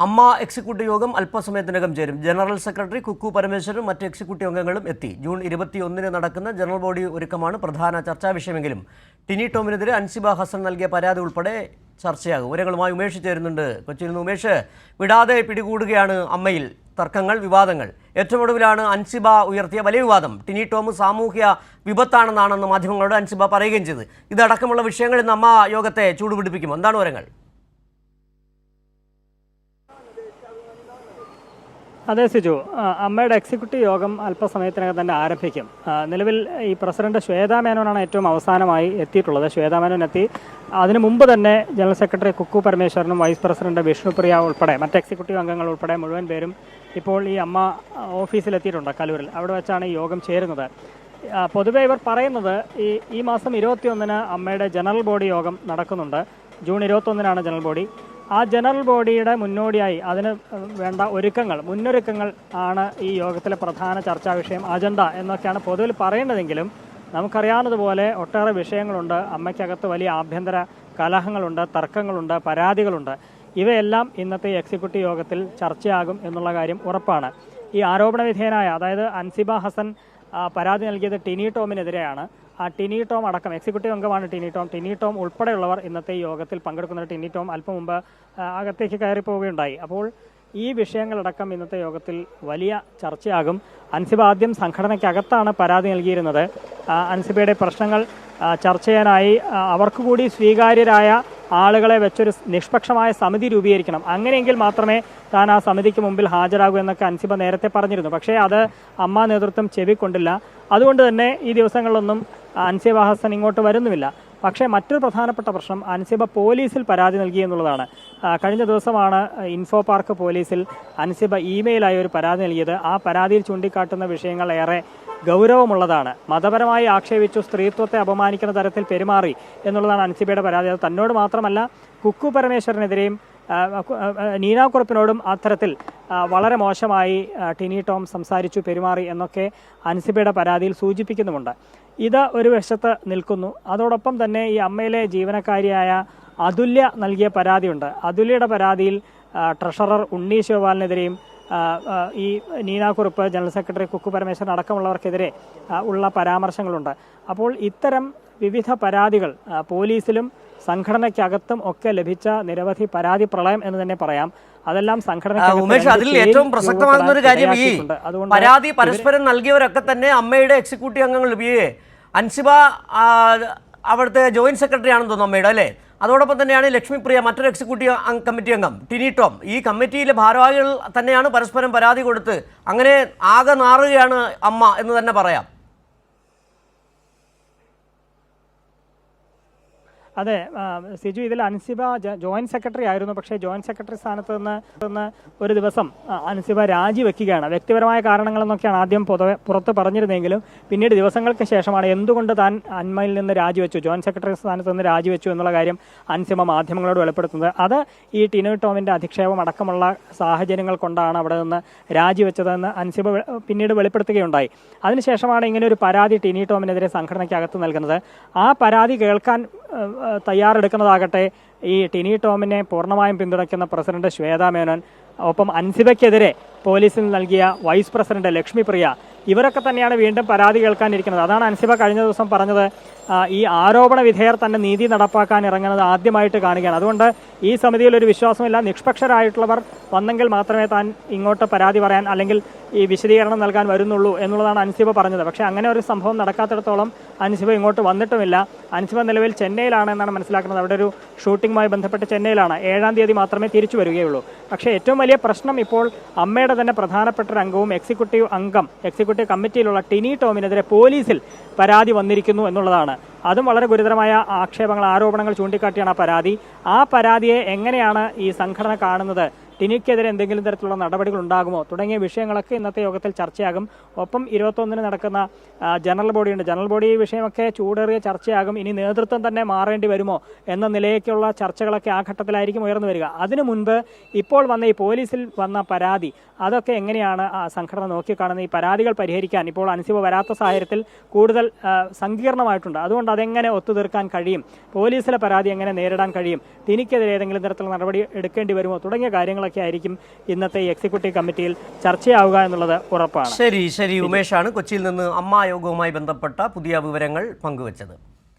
അമ്മ എക്സിക്യൂട്ടീവ് യോഗം അല്പസമയത്തിനകം ചേരും. ജനറൽ സെക്രട്ടറി കുക്കു പരമേശ്വരനും മറ്റ് എക്സിക്യൂട്ടീവ് അംഗങ്ങളും എത്തി. ജൂൺ 21 നടക്കുന്ന ജനറൽ ബോഡി ഒരുക്കമാണ് പ്രധാന ചർച്ചാ വിഷയമെങ്കിലും ടിനി ടോമിനെതിരെ അൻസിബ ഹസൻ നൽകിയ പരാതി ഉൾപ്പെടെ ചർച്ചയാകും. വിവരങ്ങളുമായി ഉമേഷ് ചേരുന്നുണ്ട്. കൊച്ചിയിൽ നിന്ന് ഉമേഷ്, വിടാതെ പിടികൂടുകയാണ് അമ്മയിൽ തർക്കങ്ങൾ, വിവാദങ്ങൾ. ഏറ്റവും ഒടുവിലാണ് അൻസിബ ഉയർത്തിയ വലിയ വിവാദം. ടിനി ടോം സാമൂഹ്യ വിപത്താണെന്നാണെന്ന് മാധ്യമങ്ങളോട് അൻസിബ പറയുകയും ചെയ്ത്. ഇതടക്കമുള്ള വിഷയങ്ങൾ ഇന്ന് അമ്മ യോഗത്തെ ചൂടുപിടിപ്പിക്കും. എന്താണ് വിവരങ്ങൾ? അതെ സിജു, അമ്മയുടെ എക്സിക്യൂട്ടീവ് യോഗം അല്പസമയത്തിനകം തന്നെ ആരംഭിക്കും. നിലവിൽ ഈ പ്രസിഡന്റ് ശ്വേതാ മേനോനാണ് ഏറ്റവും അവസാനമായി എത്തിയിട്ടുള്ളത്. ശ്വേതാ മേനോൻ എത്തി. അതിനു മുമ്പ് തന്നെ ജനറൽ സെക്രട്ടറി കുക്കു പരമേശ്വരനും വൈസ് പ്രസിഡന്റ് വിഷ്ണുപ്രിയ ഉൾപ്പെടെ മറ്റ് എക്സിക്യൂട്ടീവ് അംഗങ്ങൾ ഉൾപ്പെടെ മുഴുവൻ പേരും ഇപ്പോൾ ഈ അമ്മ ഓഫീസിലെത്തിയിട്ടുണ്ട് കലൂരിൽ. അവിടെ വെച്ചാണ് ഈ യോഗം ചേരുന്നത്. പൊതുവെ ഇവർ പറയുന്നത് ഈ മാസം 21 അമ്മയുടെ ജനറൽ ബോഡി യോഗം നടക്കുന്നുണ്ട്. June 21 general body. ആ ജനറൽ ബോഡിയുടെ മുന്നോടിയായി അതിന് വേണ്ട മുന്നൊരുക്കങ്ങൾ ആണ് ഈ യോഗത്തിലെ പ്രധാന ചർച്ചാ വിഷയം, അജണ്ട എന്നൊക്കെയാണ് പൊതുവിൽ പറയേണ്ടതെങ്കിലും നമുക്കറിയാവുന്നതുപോലെ ഒട്ടേറെ വിഷയങ്ങളുണ്ട്. അമ്മയ്ക്കകത്ത് വലിയ ആഭ്യന്തര കലഹങ്ങളുണ്ട്, തർക്കങ്ങളുണ്ട്, പരാതികളുണ്ട്. ഇവയെല്ലാം ഇന്നത്തെ എക്സിക്യൂട്ടീവ് യോഗത്തിൽ ചർച്ചയാകും എന്നുള്ള കാര്യം ഉറപ്പാണ്. ഈ ആരോപണ വിധേയനായ, അതായത് അൻസിബ ഹസൻ പരാതി നൽകിയത് ടിനി ടോമിനെതിരെയാണ്. ആ ടിനി ടോം അടക്കം എക്സിക്യൂട്ടീവ് അംഗമാണ് ടിനി ടോം ഉൾപ്പെടെയുള്ളവർ ഇന്നത്തെ ഈ യോഗത്തിൽ പങ്കെടുക്കുന്ന. ടിനി ടോം അല്പം മുമ്പ് അകത്തേക്ക് കയറി പോവുകയുണ്ടായി. അപ്പോൾ ഈ വിഷയങ്ങളടക്കം ഇന്നത്തെ യോഗത്തിൽ വലിയ ചർച്ചയാകും. അൻസിബ ആദ്യം സംഘടനയ്ക്കകത്താണ് പരാതി നൽകിയിരുന്നത്. അൻസിബയുടെ പ്രശ്നങ്ങൾ ചർച്ച ചെയ്യാനായി അവർക്ക് കൂടി സ്വീകാര്യരായ ആളുകളെ വെച്ചൊരു നിഷ്പക്ഷമായ സമിതി രൂപീകരിക്കണം, അങ്ങനെയെങ്കിൽ മാത്രമേ താൻ ആ സമിതിക്ക് മുമ്പിൽ ഹാജരാകൂ എന്നൊക്കെ അൻസിബ നേരത്തെ പറഞ്ഞിരുന്നു. പക്ഷേ അത് അമ്മ നേതൃത്വം ചെവിക്കൊണ്ടില്ല. അതുകൊണ്ട് തന്നെ ഈ ദിവസങ്ങളിലൊന്നും അൻസിബ ഹസൻ ഇങ്ങോട്ട് വരുന്നുമില്ല. പക്ഷേ മറ്റൊരു പ്രധാനപ്പെട്ട പ്രശ്നം, അൻസിബ പോലീസിൽ പരാതി നൽകി എന്നുള്ളതാണ്. കഴിഞ്ഞ ദിവസമാണ് ഇൻഫോ പാർക്ക് പോലീസിൽ അൻസിബ ഇമെയിലായി ഒരു പരാതി നൽകിയത്. ആ പരാതിയിൽ ചൂണ്ടിക്കാട്ടുന്ന വിഷയങ്ങൾ ഏറെ ഗൗരവമുള്ളതാണ്. മതപരമായി ആക്ഷേപിച്ചു, സ്ത്രീത്വത്തെ അപമാനിക്കുന്ന തരത്തിൽ പെരുമാറി എന്നുള്ളതാണ് അൻസിബയുടെ പരാതി. അത് തന്നോട് മാത്രമല്ല, കുക്കു പരമേശ്വരനെതിരെയും നീനാക്കുറുപ്പിനോടും അത്തരത്തിൽ വളരെ മോശമായി ടിനി ടോം സംസാരിച്ചു, പെരുമാറി എന്നൊക്കെ അൻസിബയുടെ പരാതിയിൽ സൂചിപ്പിക്കുന്നുമുണ്ട്. ഇത് ഒരു വശത്ത് നിൽക്കുന്നു. അതോടൊപ്പം തന്നെ ഈ അമ്മയിലെ ജീവനക്കാരിയായ അതുല്യ നൽകിയ പരാതിയുണ്ട്. അതുല്യയുടെ പരാതിയിൽ ട്രഷറർ ഉണ്ണി ശിവപാലിനെതിരെയും ഈ നീനാക്കുറുപ്പ്, ജനറൽ സെക്രട്ടറി കുക്കു പരമേശ്വരൻ അടക്കമുള്ളവർക്കെതിരെ ഉള്ള പരാമർശങ്ങളുണ്ട്. അപ്പോൾ ഇത്തരം വിവിധ പരാതികൾ പോലീസിലും സംഘടനയ്ക്കകത്തും ഒക്കെ ലഭിച്ച നിരവധി പരാതി പ്രളയം എന്ന് തന്നെ പറയാം. അതെല്ലാം ഉമേഷ്, അതിൽ ഏറ്റവും പ്രസക്തമാകുന്ന ഒരു കാര്യം, ഈ പരാതി പരസ്പരം നൽകിയവരൊക്കെ തന്നെ അമ്മയുടെ എക്സിക്യൂട്ടീവ് അംഗങ്ങൾ. അൻസിബ അവിടുത്തെ ജോയിന്റ് സെക്രട്ടറി ആണെന്ന് തോന്നുന്നു അമ്മയുടെ, അല്ലേ? അതോടൊപ്പം തന്നെയാണ് ലക്ഷ്മിപ്രിയ, മറ്റൊരു എക്സിക്യൂട്ടീവ് കമ്മിറ്റി അംഗം ടിനി ടോം. ഈ കമ്മിറ്റിയിലെ ഭാരവാഹികൾ തന്നെയാണ് പരസ്പരം പരാതി കൊടുത്ത് അങ്ങനെ ആകെ നാറുകയാണ് അമ്മ എന്ന് തന്നെ പറയാം. അതെ സിജു, ഇതിൽ അൻസിബ ജോയിന്റ് സെക്രട്ടറി ആയിരുന്നു. പക്ഷേ ജോയിന്റ് സെക്രട്ടറി സ്ഥാനത്ത് നിന്ന് ഒരു ദിവസം അൻസിബ രാജിവെക്കുകയാണ്. വ്യക്തിപരമായ കാരണങ്ങളെന്നൊക്കെയാണ് ആദ്യം പുറത്ത് പറഞ്ഞിരുന്നെങ്കിലും പിന്നീട് ദിവസങ്ങൾക്ക് ശേഷമാണ് എന്തുകൊണ്ട് താൻ അന്മയിൽ നിന്ന് രാജിവെച്ചു, ജോയിന്റ് സെക്രട്ടറി സ്ഥാനത്ത് നിന്ന് രാജിവെച്ചു എന്നുള്ള കാര്യം അൻസിബ മാധ്യമങ്ങളോട് വെളിപ്പെടുത്തുന്നത്. അത് ഈ ടിനി ടോമിന്റെ അധിക്ഷേപം അടക്കമുള്ള സാഹചര്യങ്ങൾ കൊണ്ടാണ് അവിടെ നിന്ന് രാജിവെച്ചതെന്ന് അൻസിബ പിന്നീട് വെളിപ്പെടുത്തുകയുണ്ടായി. അതിനുശേഷമാണ് ഇങ്ങനെ ഒരു പരാതി ടിനി ടോമിനെതിരെ സംഘടനയ്ക്കകത്ത് നൽകുന്നത്. ആ പരാതി കേൾക്കാൻ തയ്യാറെടുക്കുന്നതാകട്ടെ ഈ ടിനി ടോമിനെ പൂർണ്ണമായും പിന്തുണയ്ക്കുന്ന പ്രസിഡന്റ് ശ്വേതാ മേനോൻ, ഒപ്പം അൻസിബയ്ക്കെതിരെ പോലീസിൽ നൽകിയ വൈസ് പ്രസിഡന്റ് ലക്ഷ്മിപ്രിയ, ഇവരൊക്കെ തന്നെയാണ് വീണ്ടും പരാതി കേൾക്കാനിരിക്കുന്നത്. അതാണ് അൻസിബ കഴിഞ്ഞ ദിവസം പറഞ്ഞത്, ഈ ആരോപണ വിധേയർ തന്നെ നീതി നടപ്പാക്കാൻ ഇറങ്ങുന്നത് ആദ്യമായിട്ട് കാണുകയാണ്. അതുകൊണ്ട് ഈ സമിതിയിൽ ഒരു വിശ്വാസമില്ല, നിഷ്പക്ഷരായിട്ടുള്ളവർ വന്നെങ്കിൽ മാത്രമേ താൻ ഇങ്ങോട്ട് പരാതി പറയാൻ അല്ലെങ്കിൽ ഈ വിശദീകരണം നൽകാൻ വരുന്നുള്ളൂ എന്നുള്ളതാണ് അൻസിബ പറഞ്ഞത്. പക്ഷേ അങ്ങനെ ഒരു സംഭവം നടക്കാത്തിടത്തോളം അൻസിബ ഇങ്ങോട്ട് വന്നിട്ടുമില്ല. അൻസിബ നിലവിൽ ചെന്നൈയിലാണ് എന്നാണ് മനസ്സിലാക്കുന്നത്. അവിടെ ഒരു ഷൂട്ടിങ്ങുമായി ബന്ധപ്പെട്ട് ചെന്നൈയിലാണ്. 7-ാം തീയതി മാത്രമേ തിരിച്ചു വരികയുള്ളൂ. പക്ഷേ ഏറ്റവും വലിയ പ്രശ്നം ഇപ്പോൾ അമ്മയുടെ തന്നെ പ്രധാനപ്പെട്ട ഒരു അംഗവും എക്സിക്യൂട്ടീവ് കമ്മിറ്റിയിലുള്ള ടിനി ടോമിനെതിരെ പോലീസിൽ പരാതി വന്നിരിക്കുന്നു എന്നുള്ളതാണ്. അതും വളരെ ഗുരുതരമായ ആരോപണങ്ങൾ ചൂണ്ടിക്കാട്ടിയാണ് ആ പരാതി. ആ പരാതിയെ എങ്ങനെയാണ് ഈ സംഘടന കാണുന്നത്, ടിനിക്കെതിരെ എന്തെങ്കിലും തരത്തിലുള്ള നടപടികൾ ഉണ്ടാകുമോ തുടങ്ങിയ വിഷയങ്ങളൊക്കെ ഇന്നത്തെ യോഗത്തിൽ ചർച്ചയാകും. ഒപ്പം 21 നടക്കുന്ന ജനറൽ ബോഡിയുണ്ട്. ജനറൽ ബോഡി വിഷയമൊക്കെ ചൂടേറിയ ചർച്ചയാകും. ഇനി നേതൃത്വം തന്നെ മാറേണ്ടി വരുമോ എന്ന നിലയ്ക്കുള്ള ചർച്ചകളൊക്കെ ആ ഘട്ടത്തിലായിരിക്കും ഉയർന്നു വരിക. അതിനു മുൻപ് ഇപ്പോൾ വന്ന ഈ പോലീസിൽ വന്ന പരാതി, അതൊക്കെ എങ്ങനെയാണ് ആ സംഘടന നോക്കിക്കാണുന്നത്? ഈ പരാതികൾ പരിഹരിക്കാൻ ഇപ്പോൾ അൻസിബ വരാത്ത സാഹചര്യത്തിൽ കൂടുതൽ സങ്കീർണമായിട്ടുണ്ട്. അതുകൊണ്ട് അതെങ്ങനെ ഒത്തുതീർക്കാൻ കഴിയും, പോലീസിലെ പരാതി എങ്ങനെ നേരിടാൻ കഴിയും, ടിനിക്കെതിരെ ഏതെങ്കിലും തരത്തിലുള്ള നടപടി എടുക്കേണ്ടി വരുമോ തുടങ്ങിയ കാര്യങ്ങളൊക്കെ കാര്യങ്ങളൊക്കെ ആയിരിക്കും ഇന്നത്തെ ഈ എക്സിക്യൂട്ടീവ് കമ്മിറ്റിയിൽ ചർച്ചയാവുക എന്നുള്ളത് ഉറപ്പാണ്. ശരി ഉമേഷാണ് കൊച്ചിയിൽ നിന്ന് അമ്മ യോഗവുമായി ബന്ധപ്പെട്ട പുതിയ വിവരങ്ങൾ പങ്കുവച്ചത്.